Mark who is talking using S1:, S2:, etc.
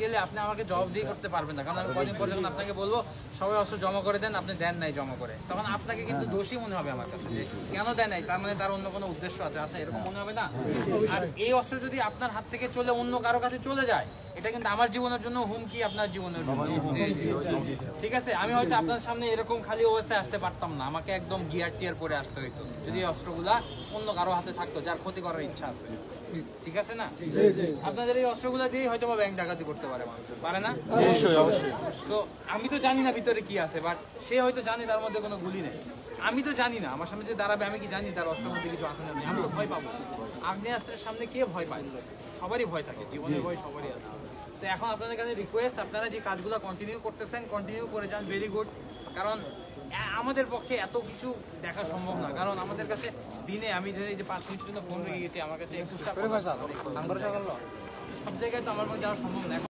S1: গেলে আপনি আমাকে জবাবদিহি করতে পারবেন না, কারণ আমি কদিন পর যখন আপনাকে বলবো সবাই অস্ত্র জমা করে দেন, আপনি দেন নাই জমা করে, তখন আপনাকে কিন্তু দোষী মনে হবে আমার কাছে, যে কেন দেন নাই, তার মানে তার অন্য কোনো উদ্দেশ্য আছে এরকম মনে হবে না। আর এই অস্ত্র যদি আপনার হাত থেকে চলে অন্য কারো কাছে চলে যায়, এটা কিন্তু আমার জীবনের জন্য হুমকি, আপনার জীবনের জন্য হুমকি। ঠিক আছে, আমি হয়তো আপনার সামনে এরকম খালি অবস্থায় আসতে পারতাম না, আমাকে একদম গিয়ার টিয়ার পরে আসতে হইতো যদি এই অস্ত্রগুলা অন্য কারো হাতে থাকতো যার ক্ষতি করার ইচ্ছা আছে। ঠিক আছে না, আপনাদের এই অস্ত্রগুলা দিয়ে হয়তো বা ব্যাংক ডাকাতি করতে পারে মানুষ, পারে না? তো আমি তো জানি না ভিতরে কি আছে, বাট সে হয়তো জানে তার মধ্যে কোনো গুলি নেই, আমি তো জানি না। আমার সামনে যে দাঁড়াবে আমি কি জানি তার অস্ত্রের মধ্যে কিছু আছে না নেই? আমি তো ভয় পাবো। আগ্নেয়াস্ত্রের সামনে কে ভয় পায়? সবারই ভয় থাকে, জীবনের ভয় সবারই আছে। তো এখন আপনাদের কাছে রিকোয়েস্ট, আপনারা যে কাজগুলো কন্টিনিউ করতেছেন কন্টিনিউ করে যান, ভেরি গুড। কারণ আমাদের পক্ষে এত কিছু দেখা সম্ভব না, কারণ আমাদের কাছে দিনে আমি যে 5 মিনিটের জন্য ফোন রেখে গেছি, আমার কাছে 21টা সব জায়গায় তো আমার মধ্যে যাওয়া সম্ভব না।